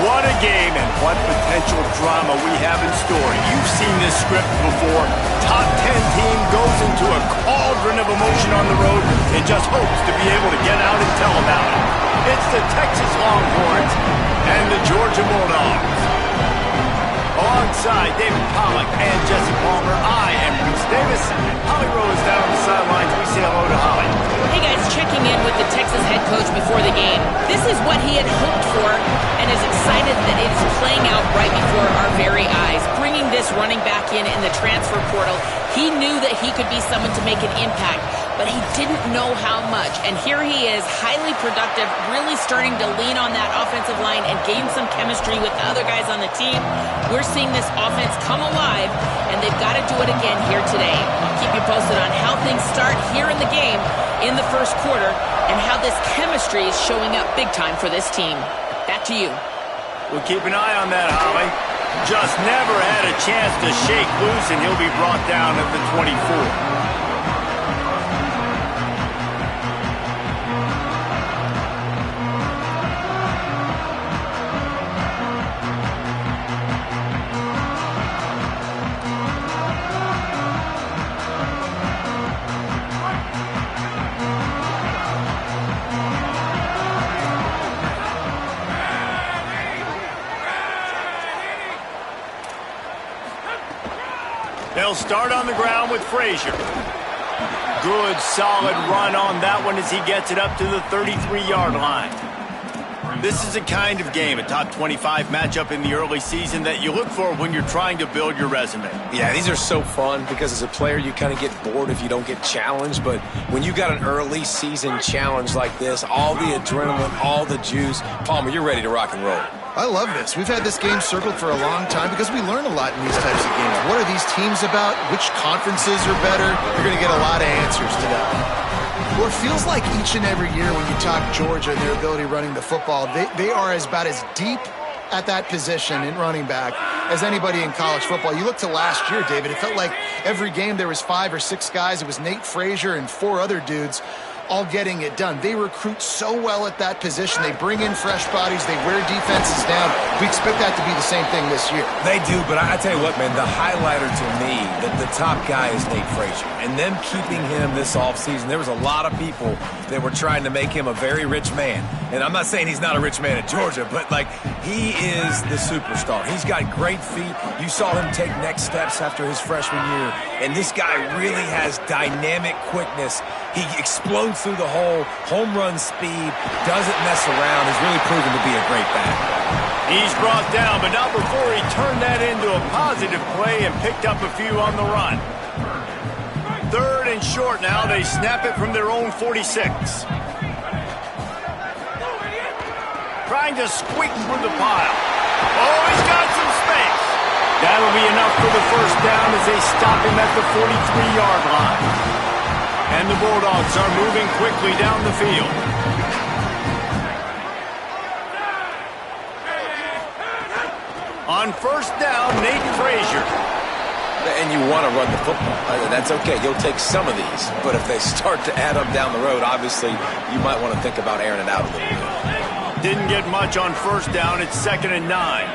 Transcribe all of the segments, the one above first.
What a game and what potential drama we have in store. You've seen this script before. Top 10 team goes into a cauldron of emotion on the road and just hopes to be able to get out and tell about it. It's the Texas Longhorns and the Georgia Bulldogs. Alongside David Pollack and Jesse Palmer, I am Reese Davis. Holly Rose down on the sidelines. We say hello to Holly. Hey guys, checking in with the Texas head coach before the game. This is what he had hoped for and is excited that it is playing out right before our very eyes. Bringing this running back in the transfer portal, he knew that he could be someone to make an impact, but he didn't know how much. And here he is, highly productive, really starting to lean on that offensive line and gain some chemistry with the other guys on the team. We're seeing this offense come alive, and they've got to do it again here today. I'll keep you posted on how things start here in the game in the first quarter and how this chemistry is showing up big time for this team. Back to you. We'll keep an eye on that, Holly. Just never had a chance to shake loose, and he'll be brought down at the 24. They'll start on the ground with Frazier. Good, solid run on that one as he gets it up to the 33-yard line. This is a kind of game, a top 25 matchup in the early season that you look for when you're trying to build your resume. Yeah, these are so fun because as a player, you kind of get bored if you don't get challenged. But when you got an early season challenge like this, all the adrenaline, all the juice, Palmer, you're ready to rock and roll. I love this. We've had this game circled for a long time because we learn a lot in these types of games. What are these teams about? Which conferences are better? You're going to get a lot of answers to that. Well, it feels like each and every year when you talk Georgia and their ability running the football, they are about as deep at that position in running back as anybody in college football. You look to last year, David, it felt like every game there was 5 or 6 guys. It was Nate Frazier and 4 other dudes all getting it done. They recruit so well at that position. They bring in fresh bodies. They wear defenses down. We expect that to be the same thing this year. They do, but I tell you what, man, the highlighter to me, the top guy is Nate Frazier. And them keeping him this offseason, there was a lot of people that were trying to make him a very rich man. And I'm not saying he's not a rich man at Georgia, but, like, he is the superstar. He's got great feet. You saw him take next steps after his freshman year. And this guy really has dynamic quickness. He explodes through the hole, home run speed, doesn't mess around, has really proven to be a great back. He's brought down, but not before he turned that into a positive play and picked up a few on the run. 3rd and short now. They snap it from their own 46. Trying to squeak through the pile. Oh, he's got some space. That'll be enough for the first down as they stop him at the 43-yard line. And the Bulldogs are moving quickly down the field. On first down, Nate Frazier. And you want to run the football. That's okay. You'll take some of these. But if they start to add up down the road, obviously, you might want to think about airing it out a little bit. Didn't get much on first down. It's 2nd and 9.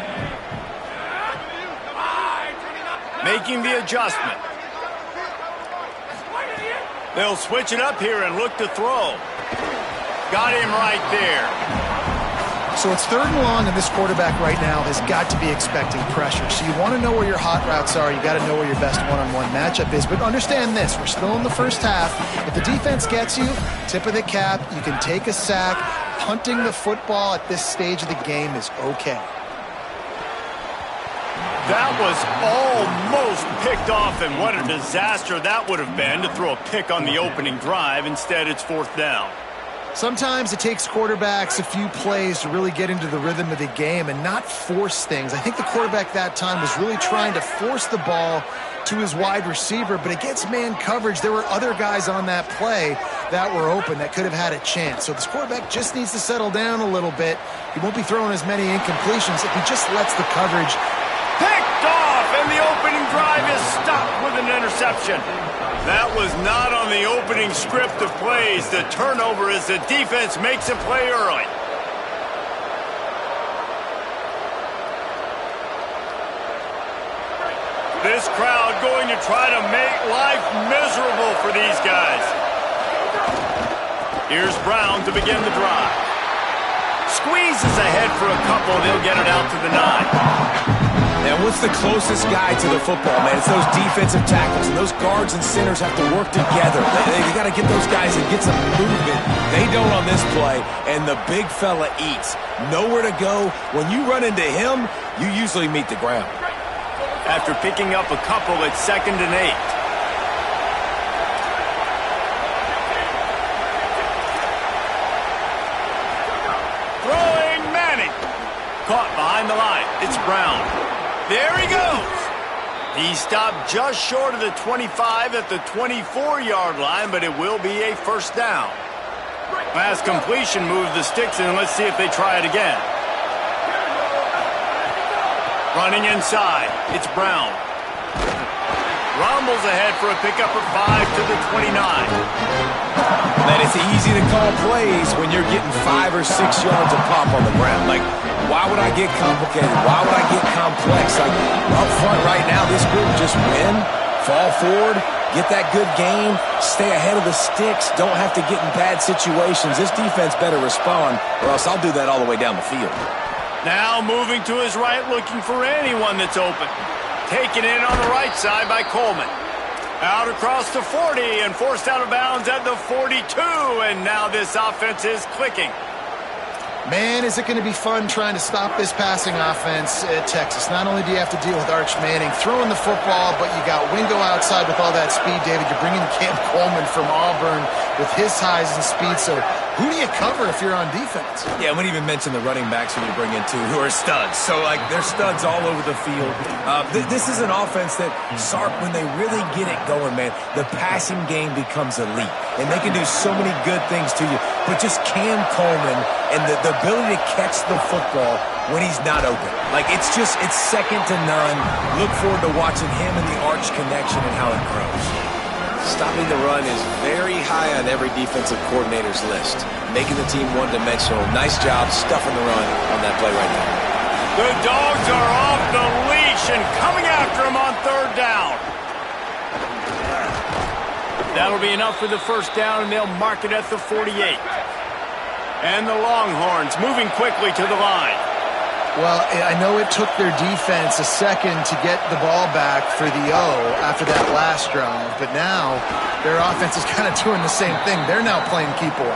Making the adjustment. They'll switch it up here and look to throw. Got him right there. So it's 3rd and long, and this quarterback right now has got to be expecting pressure. So you want to know where your hot routes are. You got to know where your best one-on-one matchup is. But understand this, we're still in the first half. If the defense gets you, tip of the cap, you can take a sack. Punting the football at this stage of the game is okay. That was almost picked off, and what a disaster that would have been to throw a pick on the opening drive. Instead, it's 4th down. Sometimes it takes quarterbacks a few plays to really get into the rhythm of the game and not force things. I think the quarterback that time was really trying to force the ball to his wide receiver, but against man coverage, there were other guys on that play that were open that could have had a chance. So this quarterback just needs to settle down a little bit. He won't be throwing as many incompletions if he just lets the coverage. Picked off, and the opening drive is stopped with an interception. That was not on the opening script of plays. The turnover as the defense makes a play early. This crowd going to try to make life miserable for these guys. Here's Brown to begin the drive. Squeezes ahead for a couple. They'll get it out to the 9. And what's the closest guy to the football, man? It's those defensive tackles, and those guards and centers have to work together. They got to get those guys and get some movement. They don't on this play, and the big fella eats. Nowhere to go. When you run into him, you usually meet the ground. After picking up a couple, it's 2nd and 8. Throwing Manning. Caught behind the line. It's Brown. There he goes. He stopped just short of the 25 at the 24-yard line, but it will be a first down. Pass completion moves the sticks in. Let's see if they try it again. Running inside. It's Brown. Rumbles ahead for a pickup of 5 to the 29. Man, it's easy to call plays when you're getting 5 or 6 yards of pop on the ground. Like, why would I get complicated? Why would I get complex? Like, up front right now, this group just win, fall forward, get that good game, stay ahead of the sticks, don't have to get in bad situations. This defense better respond, or else I'll do that all the way down the field. Now moving to his right, looking for anyone that's open. Taken in on the right side by Coleman. Out across the 40 and forced out of bounds at the 42, and now this offense is clicking. Man, is it going to be fun trying to stop this passing offense at Texas. Not only do you have to deal with Arch Manning throwing the football, but you got Wingo outside with all that speed, David. You're bringing Cam Coleman from Auburn with his size and speed. So who do you cover if you're on defense? Yeah, I wouldn't even mention the running backs who you bring in, too, who are studs. So, like, they're studs all over the field. This is an offense that, Sark, when they really get it going, man, the passing game becomes elite. And they can do so many good things to you. But just Cam Coleman and the ability to catch the football when he's not open. Like, it's second to none. Look forward to watching him and the Arch connection and how it grows. Stopping the run is very high on every defensive coordinator's list. Making the team one-dimensional. Nice job stuffing the run on that play right now. The Dogs are off the leash and coming after him on 3rd down. That'll be enough for the first down, and they'll mark it at the 48. And the Longhorns moving quickly to the line. Well, I know it took their defense a second to get the ball back for the O after that last drive, but now their offense is kind of doing the same thing. They're now playing keep away.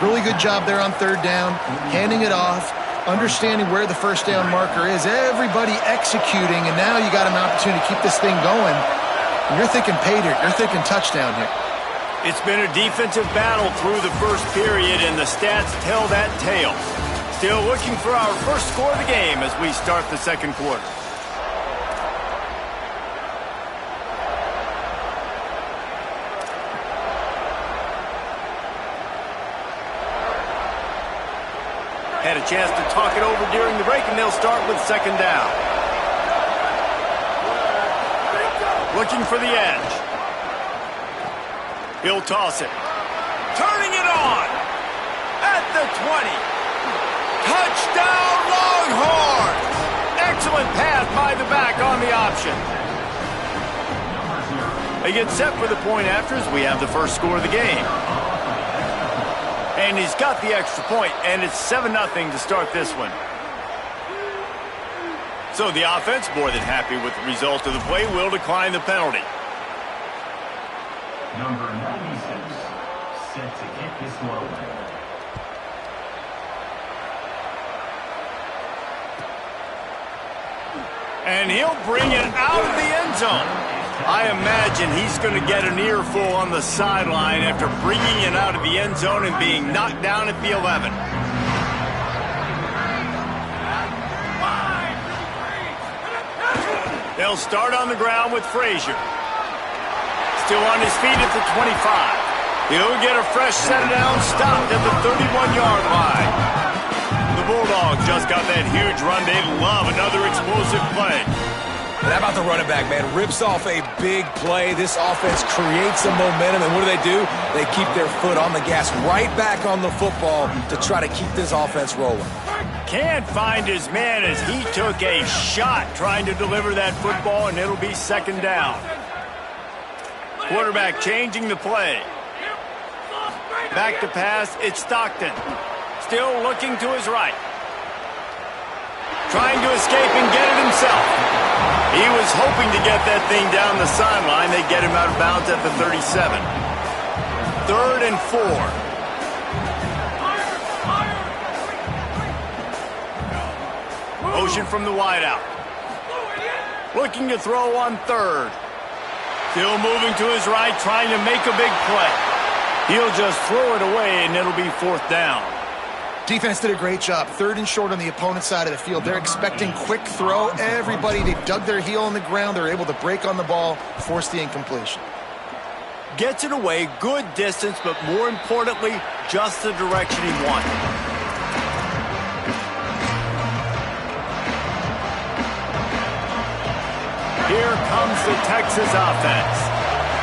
Really good job there on 3rd down, handing it off, understanding where the first down marker is, everybody executing, and now you got an opportunity to keep this thing going. You're thinking pay dirt. You're thinking touchdown here. It's been a defensive battle through the first period, and the stats tell that tale. Still looking for our first score of the game as we start the second quarter. Had a chance to talk it over during the break, and they'll start with 2nd down. Looking for the edge. He'll toss it. Turning it on at the 20. Touchdown, Longhorns! Excellent pass by the back on the option. They get set for the point after as we have the first score of the game. And he's got the extra point, and it's 7-0 to start this one. So the offense, more than happy with the result of the play, will decline the penalty. Number 96, set to kick this one away. And he'll bring it out of the end zone. I imagine he's going to get an earful on the sideline after bringing it out of the end zone and being knocked down at the 11. They'll start on the ground with Frazier. Still on his feet at the 25. He'll get a fresh set down, stopped at the 31-yard line. The Bulldogs just got that huge run. They love another explosive play. And how about the running back, man? Rips off a big play. This offense creates some momentum, and what do? They keep their foot on the gas, right back on the football to try to keep this offense rolling. Can't find his man as he took a shot trying to deliver that football, and it'll be second down. Quarterback changing the play. Back to pass, it's Stockton. Still looking to his right. Trying to escape and get it himself. He was hoping to get that thing down the sideline. They get him out of bounds at the 37. 3rd and 4. Motion from the wideout. Looking to throw on 3rd. Still moving to his right, trying to make a big play. He'll just throw it away, and it'll be 4th down. Defense did a great job. 3rd and short on the opponent's side of the field. They're expecting quick throw. Everybody, they dug their heel on the ground. They're able to break on the ball, force the incompletion. Gets it away, good distance, but more importantly, just the direction he wanted. Here comes the Texas offense.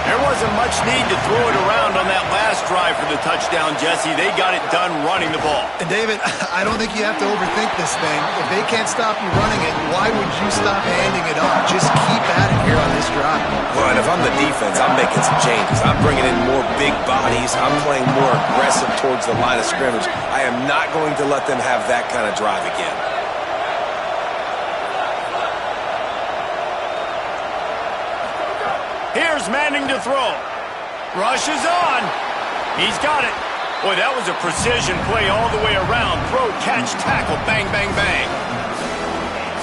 There wasn't much need to throw it around on that last drive for the touchdown, Jesse. They got it done running the ball. And David, I don't think you have to overthink this thing. If they can't stop you running it, why would you stop handing it off? Just keep at it here on this drive. Well, and if I'm the defense, I'm making some changes. I'm bringing in more big bodies. I'm playing more aggressive towards the line of scrimmage. I am not going to let them have that kind of drive again. Here's Manning to throw. Rushes on. He's got it. Boy, that was a precision play all the way around. Throw, catch, tackle, bang, bang, bang.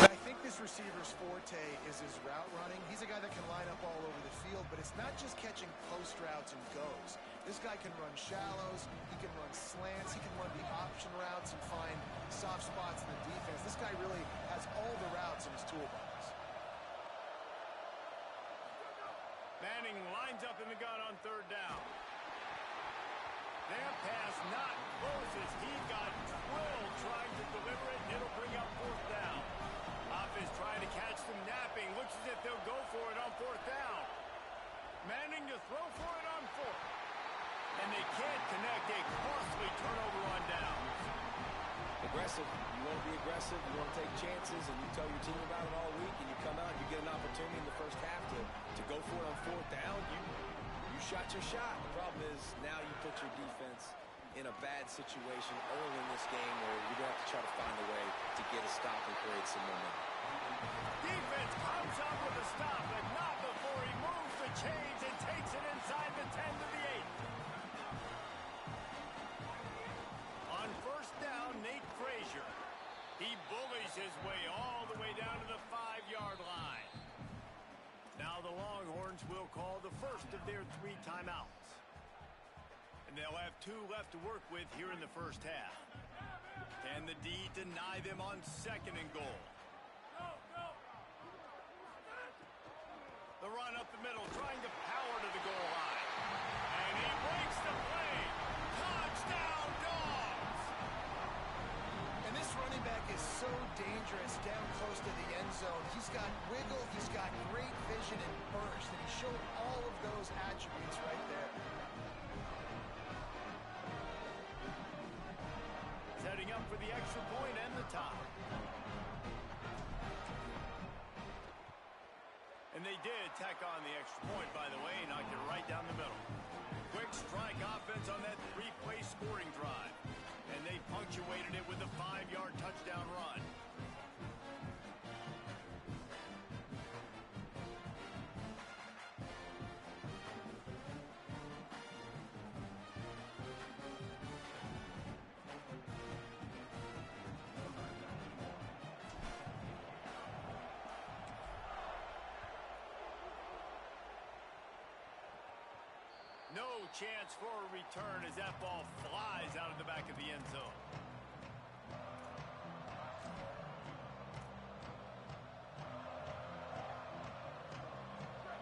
I think this receiver's forte is his route running. He's a guy that can line up all over the field, but it's not just catching post routes and goes. This guy can run shallows. He can run slants. He can run the option routes and find soft spots in the defense. This guy really has all the routes in his toolbox. Manning lines up in the gun on 3rd down. That pass not close as he got drilled trying to deliver it, and it'll bring up 4th down. Offense trying to catch them napping. Looks as if they'll go for it on 4th down. Manning to throw for it on 4th. And they can't connect a costly turnover on downs. Aggressive. You want to be aggressive. You want to take chances, and you tell your team about it all week, and you come out and you get an opportunity in the first half to go for it on 4th down. You shot your shot. The problem is now you put your defense in a bad situation early in this game where you're going to have to try to find a way to get a stop and create some momentum. Defense comes up with a stop, but not before he moves the chains and takes it inside the 10 to the 8. On 1st down, Nate Frazier. He bullies his way all the way down to the 5-yard line. Now the Longhorns will call the first of their 3 timeouts. And they'll have 2 left to work with here in the first half. Can the D deny them on 2nd and goal? The run up the middle, trying to power to the goal line. And he breaks the play. Touchdown, Dogs! And this running back is so dangerous down close to the end zone. He's got wiggle, he's got great vision and burst, and he showed all of those attributes right there. Setting up for the extra point and the tie. And they did tack on the extra point, by the way, knocked it right down the middle. Quick strike offense on that 3-play scoring drive. And they punctuated it with a 5-yard touchdown run. No chance for a return as that ball flies out of the back of the end zone.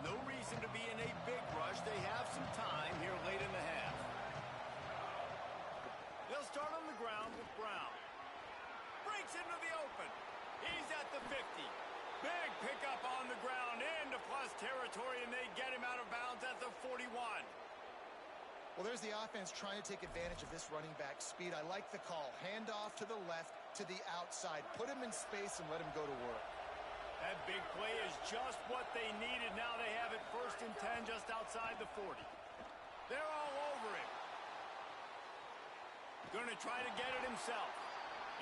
No reason to be in a big rush. They have some time here late in the half. They'll start on the ground with Brown. Breaks into the open. He's at the 50. Big pickup on the ground into plus territory, and they get him out of bounds at the 41. Well, there's the offense trying to take advantage of this running back speed. I like the call. Handoff to the left, to the outside. Put him in space and let him go to work. That big play is just what they needed. Now they have it 1st and 10 just outside the 40. They're all over him. Going to try to get it himself.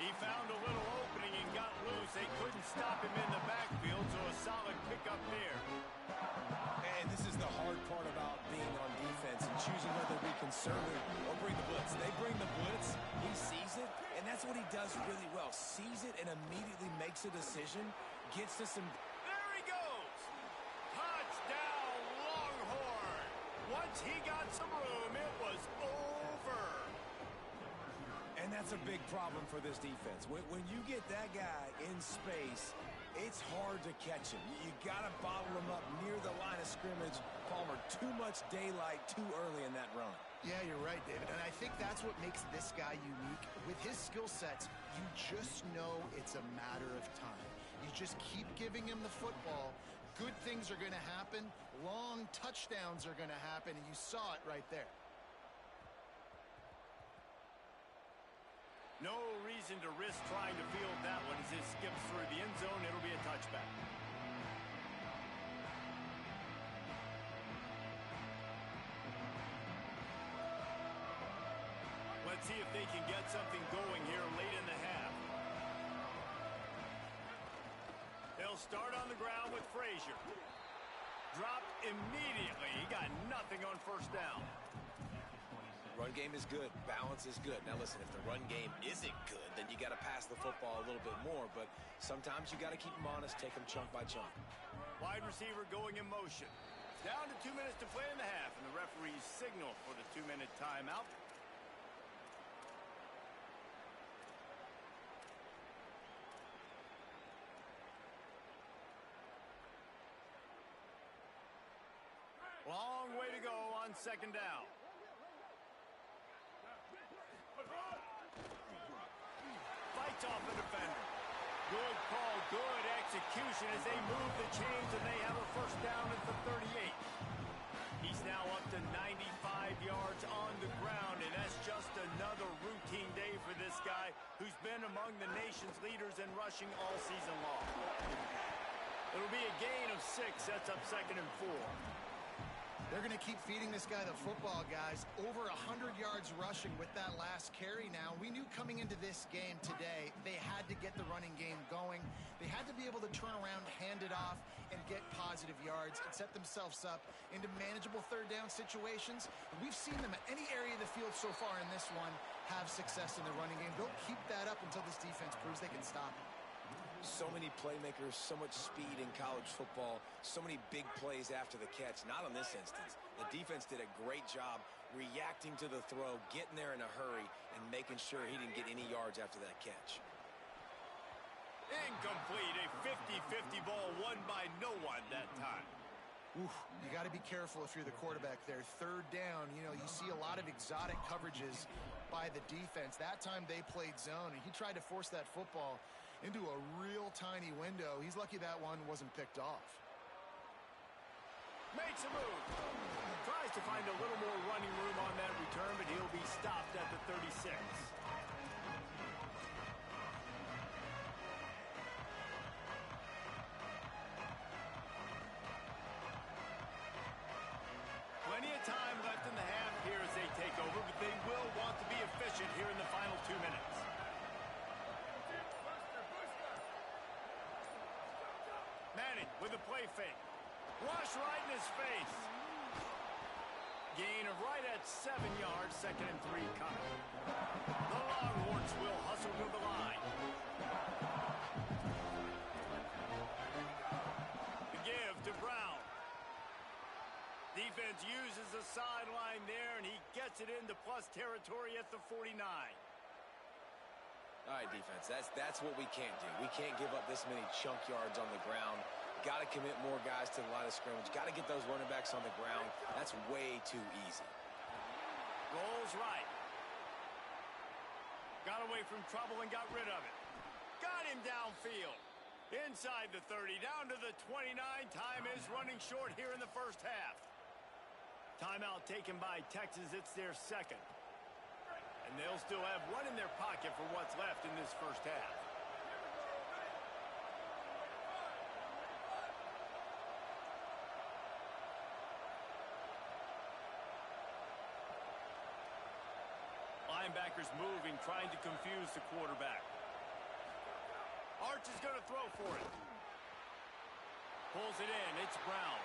He found a little opening and got loose. They couldn't stop him in the backfield, so a solid pickup there. And this is the hard part about being on defense and choosing whether to be conservative or bring the blitz. They bring the blitz, he sees it, and that's what he does really well. Sees it and immediately makes a decision, gets to some... There he goes! Touchdown, Longhorn! Once he got some room, it was over. And that's a big problem for this defense. When you get that guy in space, it's hard to catch him. You got to bottle him up near the line of scrimmage. Palmer, too much daylight too early in that run. Yeah, you're right, David. And I think that's what makes this guy unique. With his skill sets, you just know it's a matter of time. You just keep giving him the football. Good things are going to happen. Long touchdowns are going to happen. And you saw it right there. No reason to risk trying to field that one as it skips through the end zone. It'll be a touchback. Let's see if they can get something going here late in the half. They'll start on the ground with Frazier. Dropped immediately. He got nothing on 1st down. Run game is good. Balance is good. Now, listen, if the run game isn't good, then you got to pass the football a little bit more. But sometimes you got to keep them honest, take them chunk by chunk. Wide receiver going in motion. Down to 2 minutes to play in the half, and the referees signal for the 2-minute timeout. Long way to go on 2nd down. Fights off the defender. Good call, good execution as they move the chains and they have a 1st down at the 38. He's now up to 95 yards on the ground, and that's just another routine day for this guy who's been among the nation's leaders in rushing all season long. It'll be a gain of 6, sets up 2nd and 4. They're going to keep feeding this guy the football, guys. Over 100 yards rushing with that last carry now. We knew coming into this game today, they had to get the running game going. They had to be able to turn around, hand it off, and get positive yards and set themselves up into manageable 3rd down situations. And we've seen them at any area of the field so far in this one have success in the running game. They'll keep that up until this defense proves they can stop it. So many playmakers, so much speed in college football, so many big plays after the catch. Not in this instance. The defense did a great job reacting to the throw, getting there in a hurry, and making sure he didn't get any yards after that catch. Incomplete, a 50-50 ball won by no one that time. Oof, you got to be careful if you're the quarterback there. 3rd down, you know, you see a lot of exotic coverages by the defense. That time they played zone, and he tried to force that football into a real tiny window. He's lucky that one wasn't picked off. Makes a move. Tries to find a little more running room on that return, but he'll be stopped at the 36. Plenty of time left in the half here as they take over, but they will want to be efficient here in the final 2 minutes. Manning with a play fake. Rush right in his face. Gain of right at 7 yards, 2nd and 3 coming. The Longhorns will hustle to the line. The give to Brown. Defense uses the sideline there, and he gets it into plus territory at the 49. All right, defense, that's what we can't do. We can't give up this many chunk yards on the ground. Got to commit more guys to the line of scrimmage. Got to get those running backs on the ground. That's way too easy. Rolls right. Got away from trouble and got rid of it. Got him downfield. Inside the 30, down to the 29. Time is running short here in the 1st half. Timeout taken by Texas. It's their 2nd. And And they'll still have one in their pocket for what's left in this first half. Linebackers moving, trying to confuse the quarterback. Arch is going to throw for it. Pulls it in. It's Brown.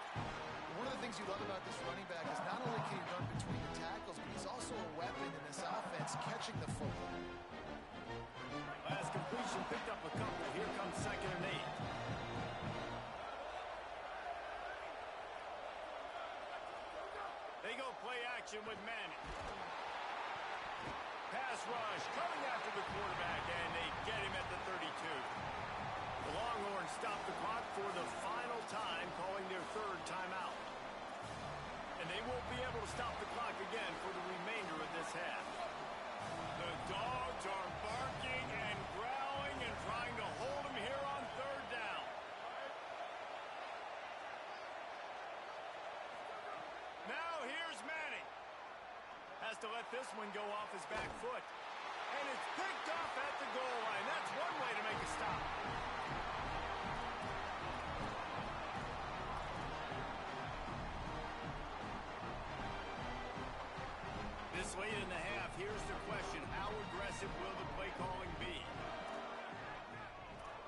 One of the things you love about this running back is not only can he run between the tackles, but he's also a weapon in this offense catching the football. Last completion picked up a couple. Here comes 2nd and 8. They go play action with Manning. Pass rush coming after the quarterback, and they get him at the 32. The Longhorns stop the clock for the final time, calling their 3rd timeout. And they won't be able to stop the clock again for the remainder of this half. The Dogs are barking and growling and trying to hold him here on 3rd down. Now here's Manning. Has to let this one go off his back foot. And it's picked off at the goal line. That's one way to make a stop. This late in the half, here's the question. How aggressive will the play calling be?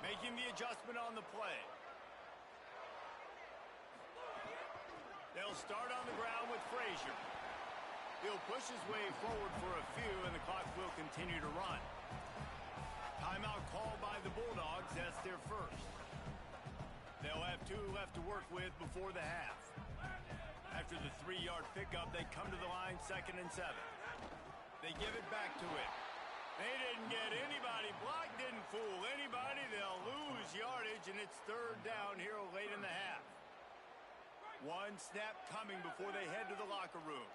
Making the adjustment on the play. They'll start on the ground with Frazier. He'll push his way forward for a few, and the clock will continue to run. Timeout called by the Bulldogs. That's their first. They'll have 2 left to work with before the half. After the 3-yard pickup, they come to the line 2nd and 7. They give it back to him. They didn't get anybody. Block didn't fool anybody. They'll lose yardage, and it's 3rd down here late in the half. 1 snap coming before they head to the locker room.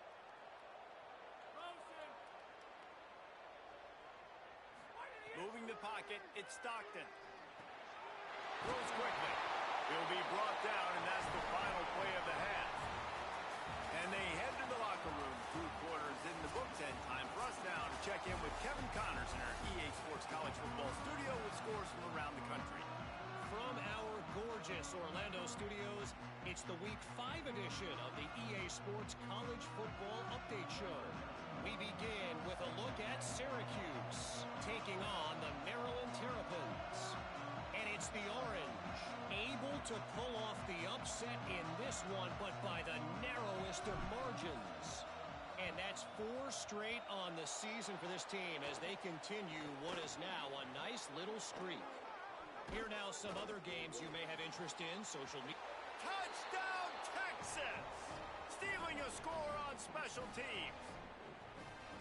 Moving the pocket, it's Stockton. Throws quickly. He'll be brought down, and that's the final play of the half. And they head to the locker room. 2 quarters in the books, and time for us now to check in with Kevin Connors in our EA Sports College Football studio with scores from around the country. From our gorgeous Orlando studios, it's the Week 5 edition of the EA Sports College Football Update Show. We begin with a look at Syracuse taking on the Maryland Terrapins. And it's the Orange able to pull off the upset in this one, but by the narrowest of margins. And that's 4 straight on the season for this team as they continue what is now a nice little streak. Here now some other games you may have interest in. Social media. Touchdown, Texas! Stealing a score on special teams.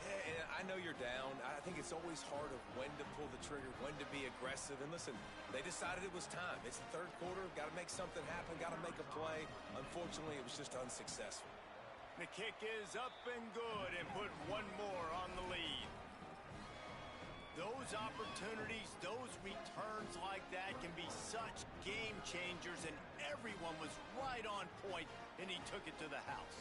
Yeah, and I know you're down. I think it's always hard of when to pull the trigger, when to be aggressive. And listen, they decided it was time. It's the 3rd quarter. Got to make something happen. Got to make a play. Unfortunately, it was just unsuccessful. The kick is up and good and put 1 more on the lead. Those opportunities, those returns like that can be such game changers, and everyone was right on point, and he took it to the house.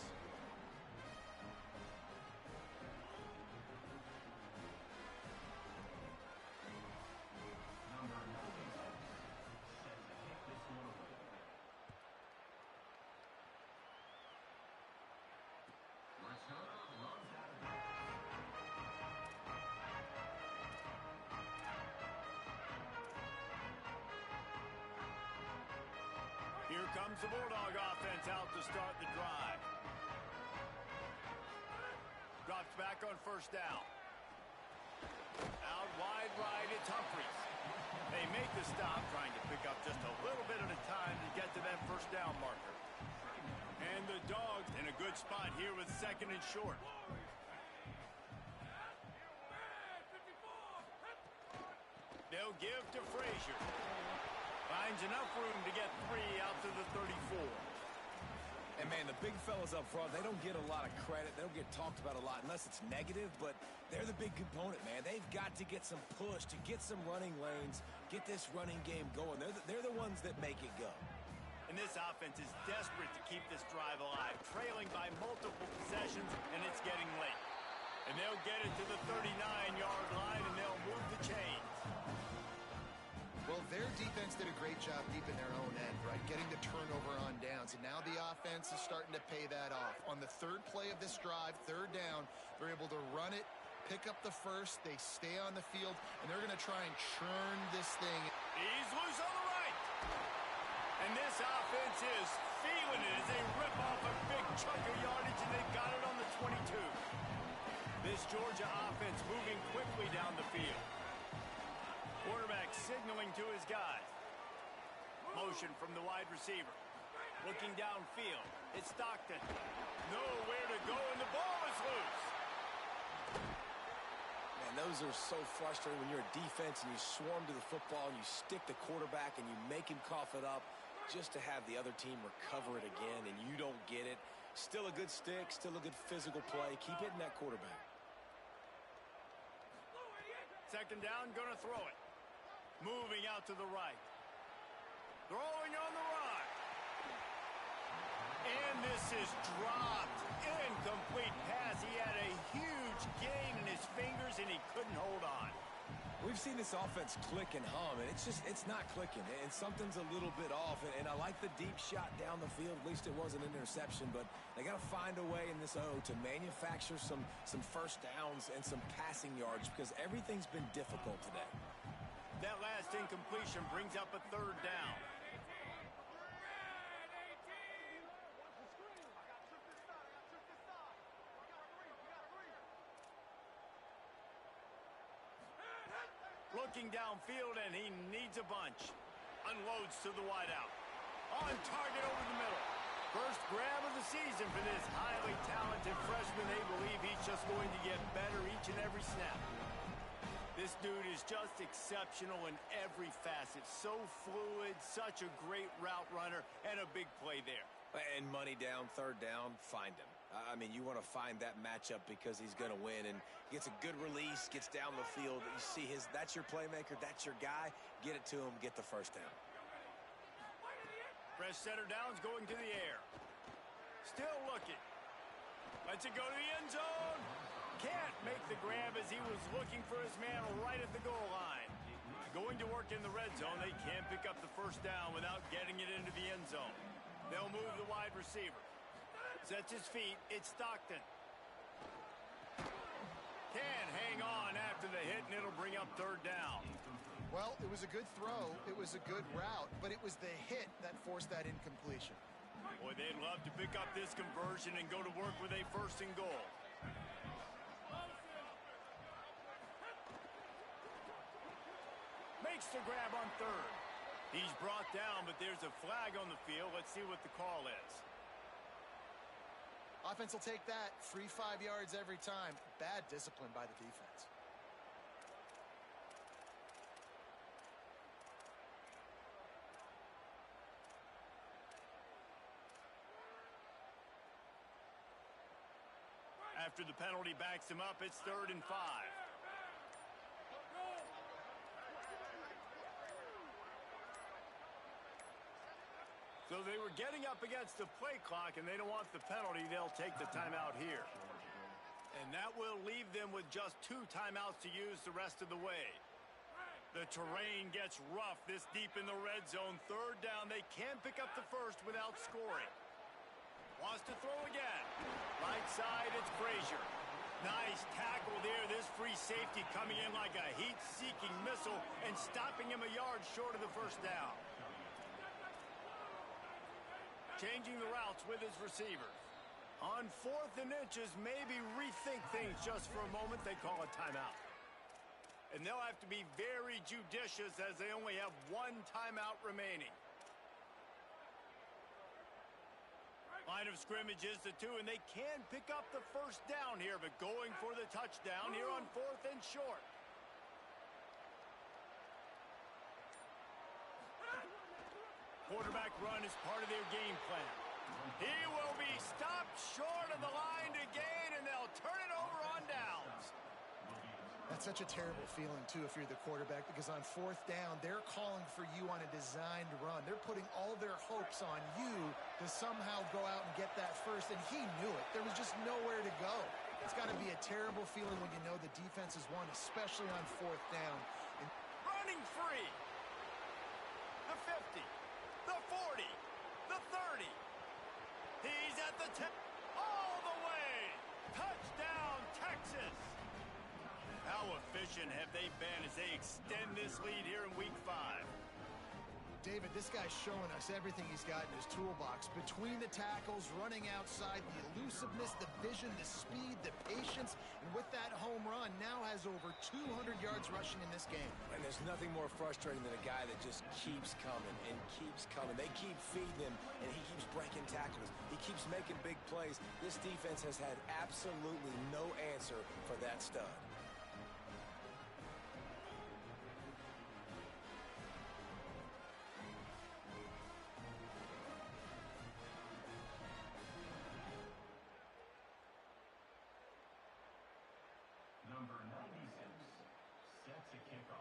Here comes the Bulldog offense out to start the drive. Drops back on 1st down. Out wide right, it's Humphries. They make the stop, trying to pick up just a little bit at a time to get to that 1st down marker. And the Dogs in a good spot here with 2nd and short. They'll give to Frazier. Finds enough room to get 3 out to the 34. And, man, the big fellas up front, they don't get a lot of credit. They don't get talked about a lot unless it's negative, but they're the big component, man. They've got to get some push, to get some running lanes, get this running game going. They're the ones that make it go. And this offense is desperate to keep this drive alive, trailing by multiple possessions, and it's getting late. And they'll get it to the 39-yard line, and they'll move the chains. Well, their defense did a great job deep in their own end, right? Getting the turnover on downs. And now the offense is starting to pay that off. On the third play of this drive, third down, they're able to run it, pick up the first, they stay on the field, and they're going to try and churn this thing. He's loose on the right. And this offense is feeling it as they rip off a big chunk of yardage, and they've got it on the 22. This Georgia offense moving quickly down the field. Quarterback signaling to his guys. Motion from the wide receiver. Looking downfield. It's Stockton. Nowhere to go, and the ball is loose. Man, those are so frustrating when you're a defense and you swarm to the football and you stick the quarterback and you make him cough it up just to have the other team recover it again, and you don't get it. Still a good stick, still a good physical play. Keep hitting that quarterback. Second down, going to throw it. Moving out to the right. Throwing on the run. And this is dropped. Incomplete pass. He had a huge gain in his fingers, and he couldn't hold on. We've seen this offense click and hum, and it's not clicking, and something's a little bit off. And I like the deep shot down the field. At least it wasn't an interception, but they got to find a way in this O to manufacture some first downs and some passing yards, because everything's been difficult today. That last incompletion brings up a third down. Looking downfield, and he needs a bunch. Unloads to the wideout. On target over the middle. First grab of the season for this highly talented freshman. They believe he's just going to get better each and every snap. This dude is just exceptional in every facet. So fluid, such a great route runner, and a big play there. And money down, third down, find him. I mean, you want to find that matchup because he's going to win, and gets a good release, gets down the field. You see that's your playmaker, that's your guy. Get it to him, get the first down. Fresh center downs going to the air. Still looking. Lets it go to the end zone. Can't make the grab as he was looking for his man right at the goal line. Going to work in the red zone. They can't pick up the first down without getting it into the end zone. They'll move the wide receiver. Sets his feet. It's Stockton. Can't hang on after the hit, and it'll bring up third down. Well, it was a good throw. It was a good route, but it was the hit that forced that incompletion. Boy, they'd love to pick up this conversion and go to work with a first and goal. Makes the grab on third. He's brought down, but there's a flag on the field. Let's see what the call is. Offense will take that. Free 5 yards every time. Bad discipline by the defense. After the penalty backs him up, it's 3rd and 5. So they were getting up against the play clock, and they don't want the penalty. They'll take the timeout here. And that will leave them with just 2 timeouts to use the rest of the way. The terrain gets rough this deep in the red zone. 3rd down. They can't pick up the first without scoring. Wants to throw again. Right side, it's Frazier. Nice tackle there. This free safety coming in like a heat-seeking missile and stopping him a yard short of the first down. Changing the routes with his receivers. On 4th and inches, maybe rethink things just for a moment. They call a timeout. And they'll have to be very judicious as they only have 1 timeout remaining. Line of scrimmage is the 2, and they can pick up the first down here, but going for the touchdown here on 4th and short. Quarterback run is part of their game plan. He will be stopped short of the line to gain, and they'll turn it over on downs. That's such a terrible feeling, too, if you're the quarterback, because on 4th down, they're calling for you on a designed run. They're putting all their hopes on you to somehow go out and get that first, and he knew it. There was just nowhere to go. It's got to be a terrible feeling when you know the defense has won, especially on 4th down. And running free. The 50, the 40, the 30. He's at the 10, all the way. Touchdown, Texas. How efficient have they been as they extend this lead here in Week 5? David, this guy's showing us everything he's got in his toolbox. Between the tackles, running outside, the elusiveness, the vision, the speed, the patience, and with that home run, now has over 200 yards rushing in this game. And there's nothing more frustrating than a guy that just keeps coming and keeps coming. They keep feeding him, and he keeps breaking tackles. He keeps making big plays. This defense has had absolutely no answer for that stud. Number 96, set to kick off.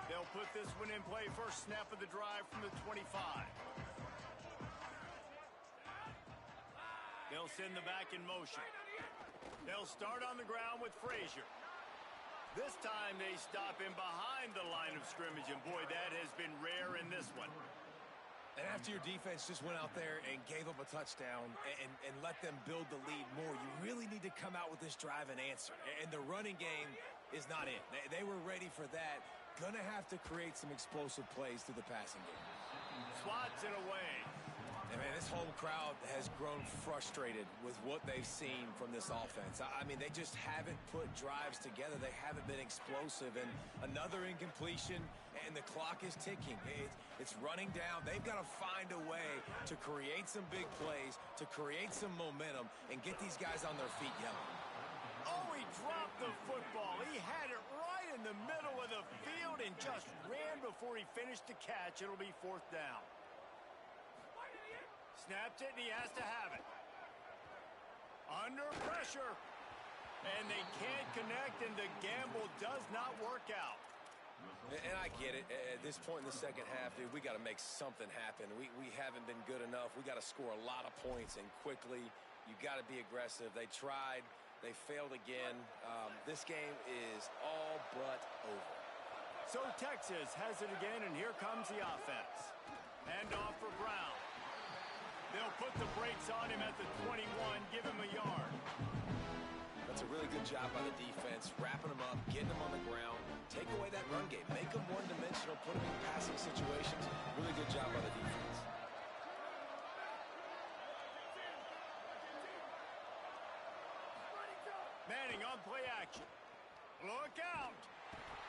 They'll put this one in play. First snap of the drive from the 25. They'll send the back in motion. They'll start on the ground with Frazier. This time they stop him behind the line of scrimmage, and boy, that has been rare in this one. And after your defense just went out there and gave up a touchdown and let them build the lead more, you really need to come out with this drive and answer. And the running game is not it. They were ready for that. Gonna have to create some explosive plays through the passing game. Swats it away. And man, this whole crowd has grown frustrated with what they've seen from this offense. I mean, they just haven't put drives together. They haven't been explosive. And another incompletion, and the clock is ticking. It's running down. They've got to find a way to create some big plays, to create some momentum, and get these guys on their feet yelling. Oh, he dropped the football. He had it right in the middle of the field and just ran before he finished the catch. It'll be 4th down. Snapped it, and he has to have it. Under pressure. And they can't connect, and the gamble does not work out. And I get it. At this point in the second half, dude, we got to make something happen. We haven't been good enough. We got to score a lot of points, and quickly. You got to be aggressive. They tried. They failed again. This game is all but over. So Texas has it again, and here comes the offense. Hand off for Brown. They'll put the brakes on him at the 21, give him a yard. That's a really good job by the defense, wrapping them up, getting them on the ground, take away that run game, make them one-dimensional, put them in passing situations. Really good job by the defense. Manning on play action. Look out.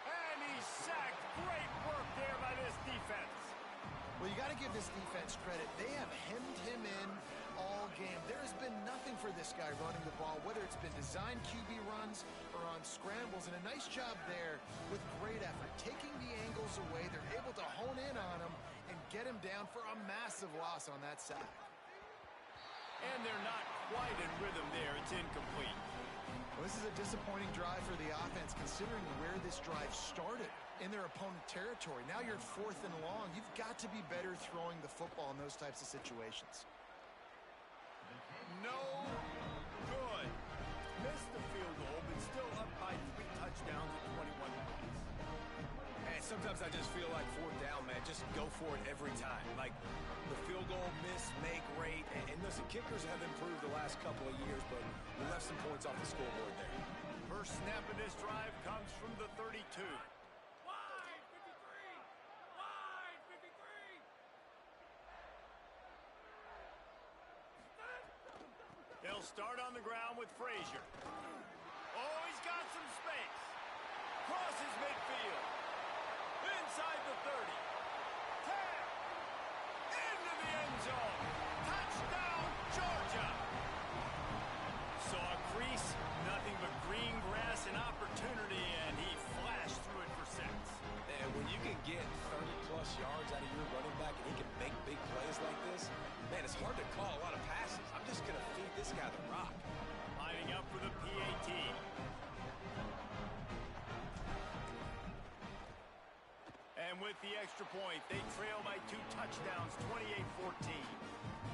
And he's sacked. Great work there by this defense. Well, you got to give this defense credit. They have hemmed him in all game. There has been nothing for this guy running the ball, whether it's been designed QB runs or on scrambles, and a nice job there with great effort. Taking the angles away, they're able to hone in on him and get him down for a massive loss on that sack. And they're not quite in rhythm there. It's incomplete. Well, this is a disappointing drive for the offense, considering where this drive started in their opponent territory. Now you're at 4th and long. You've got to be better throwing the football in those types of situations. No good. Missed the field goal, but still up by 3 touchdowns at 21 points. And sometimes I just feel like 4th down, man, just go for it every time. Like the field goal miss, make rate. And listen, kickers have improved the last couple of years, but we left some points off the scoreboard there. First snap of this drive comes from the 32. They'll start on the ground with Frazier. Oh, he's got some space. Crosses midfield. Inside the 30. 10. Into the end zone. Touchdown, Georgia. Saw a crease, nothing but green grass and opportunity, and he flashed through it for 6. And when you can get 30 extra point. They trail by 2 touchdowns, 28-14.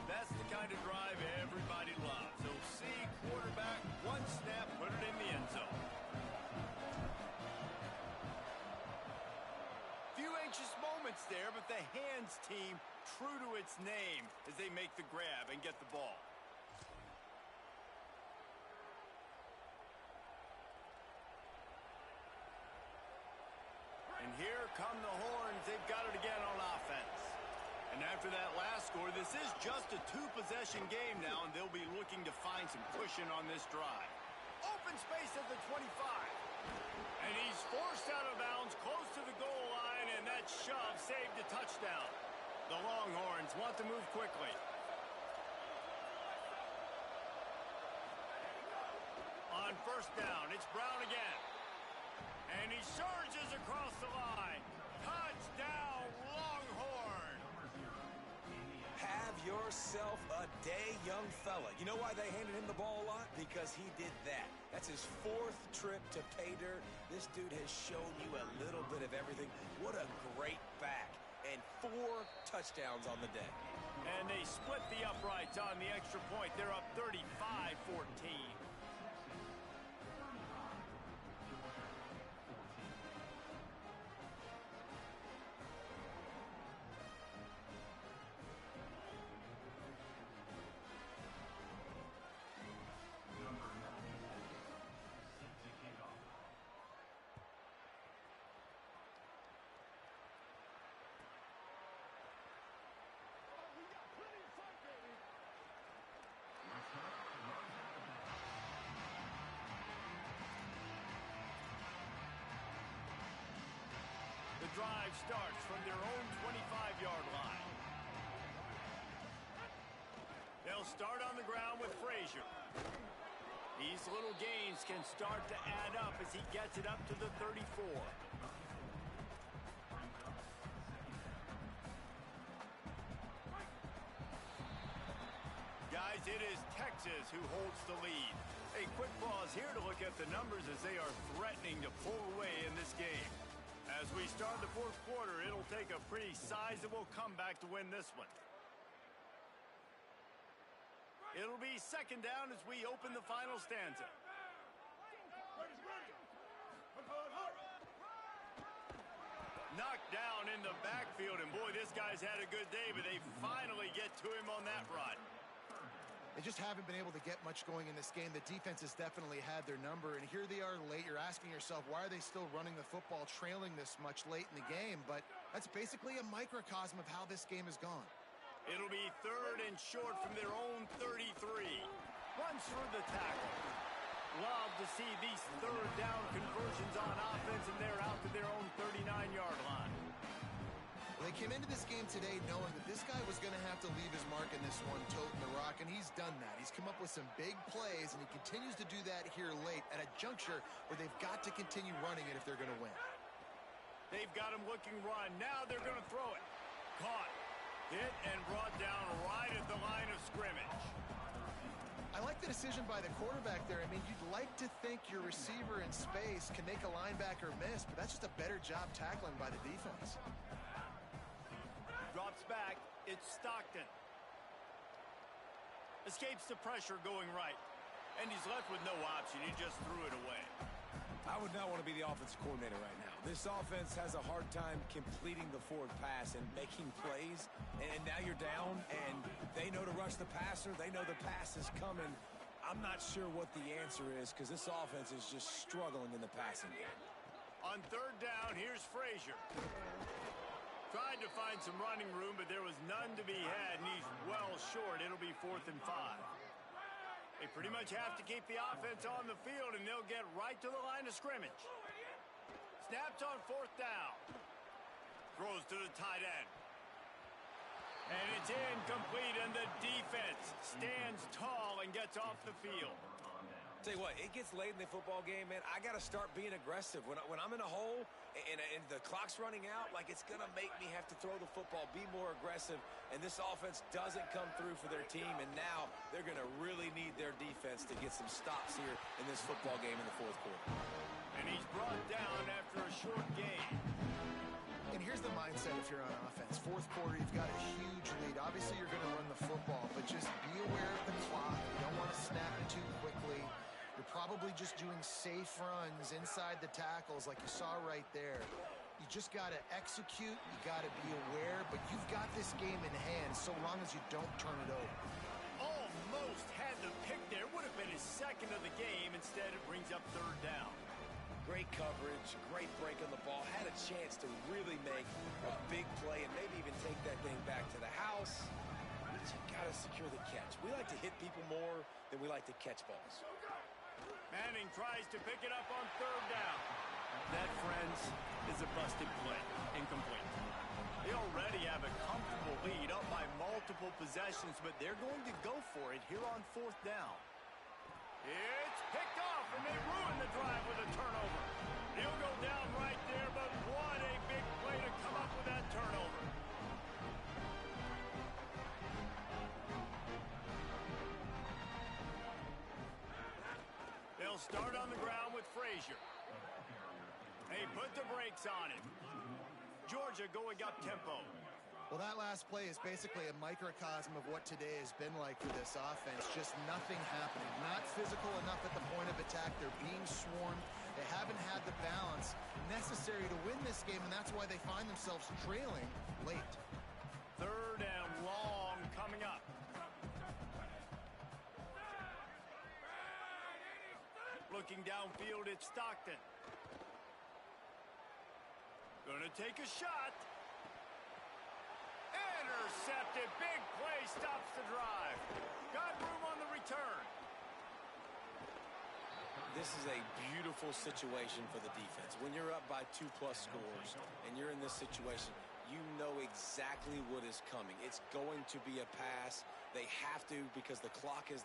That's the kind of drive everybody loves. So see quarterback, one snap, put it in the end zone. Few anxious moments there, but the hands team true to its name as they make the grab and get the ball. And here come the horns. They've got it again on offense. And after that last score, this is just a 2-possession game now, and they'll be looking to find some cushion on this drive. Open space at the 25. And he's forced out of bounds close to the goal line, and that shove saved a touchdown. The Longhorns want to move quickly. On first down, it's Brown again. And he surges across the line. Touchdown, Longhorn! Have yourself a day, young fella. You know why they handed him the ball a lot? Because he did that. That's his 4th trip to pay dirt. This dude has shown you a little bit of everything. What a great back. And 4 touchdowns on the day. And they split the uprights on the extra point. They're up 35-14. The drive starts from their own 25-yard line. They'll start on the ground with Frazier. These little gains can start to add up as he gets it up to the 34. Guys, it is Texas who holds the lead. A quick pause here to look at the numbers as they are threatening to pull away in this game. As we start the 4th quarter, it'll take a pretty sizable comeback to win this one. It'll be 2nd down as we open the final stanza. Knocked down in the backfield, and boy, this guy's had a good day, but they finally get to him on that run. They just haven't been able to get much going in this game. The defense has definitely had their number, and here they are late. You're asking yourself, why are they still running the football, trailing this much late in the game? But that's basically a microcosm of how this game has gone. It'll be 3rd and short from their own 33. Runs through the tackle. Love to see these 3rd down conversions on offense, and they're out to their own 39-yard line. They came into this game today knowing that this guy was going to have to leave his mark in this one, toting the rock, and he's done that. He's come up with some big plays, and he continues to do that here late at a juncture where they've got to continue running it if they're going to win. They've got him looking run. Now they're going to throw it. Caught. Hit and brought down right at the line of scrimmage. I like the decision by the quarterback there. I mean, you'd like to think your receiver in space can make a linebacker miss, but that's just a better job tackling by the defense. Drops back. It's Stockton. Escapes the pressure going right. And he's left with no option. He just threw it away. I would not want to be the offensive coordinator right now. This offense has a hard time completing the forward pass and making plays. And now you're down, and they know to rush the passer. They know the pass is coming. I'm not sure what the answer is because this offense is just struggling in the passing game. On 3rd down, here's Frazier. Tried to find some running room, but there was none to be had, and he's well short. It'll be 4th and 5. They pretty much have to keep the offense on the field, and they'll get right to the line of scrimmage. Snaps on 4th down. Throws to the tight end. And it's incomplete, and the defense stands tall and gets off the field. Tell you what, it gets late in the football game, man. I got to start being aggressive. When I'm in a hole and the clock's running out, like it's going to make me have to throw the football, be more aggressive, and this offense doesn't come through for their team, and now they're going to really need their defense to get some stops here in this football game in the 4th quarter. And he's brought down after a short game. And here's the mindset if you're on offense. Fourth quarter, you've got a huge lead. Obviously, you're going to run the football, but just be aware of the clock. You don't want to snap it too quickly. You're probably just doing safe runs inside the tackles like you saw right there. You just got to execute. You got to be aware, but you've got this game in hand so long as you don't turn it over. Almost had the pick there. Would have been his second of the game. Instead, it brings up third down. Great coverage, great break on the ball. Had a chance to really make a big play and maybe even take that thing back to the house. But you got to secure the catch. We like to hit people more than we like to catch balls. Manning tries to pick it up on third down. That, friends, is a busted play. Incomplete. They already have a comfortable lead, up by multiple possessions, but they're going to go for it here on fourth down. It's picked off, and they ruin the drive with a turnover. He'll go down right there, but what a big play to come up with that turnover. They'll start on the ground with Frazier. They put the brakes on it. Georgia going up tempo. Well, that last play is basically a microcosm of what today has been like for this offense. Just nothing happening. Not physical enough at the point of attack. They're being swarmed. They haven't had the balance necessary to win this game, and that's why they find themselves trailing late. Third and long coming up. Looking downfield, it's Stockton. Gonna take a shot. Intercepted. Big play stops the drive. Got room on the return. This is a beautiful situation for the defense. When you're up by 2+ scores and you're in this situation, you know exactly what is coming. It's going to be a pass. They have to because the clock is...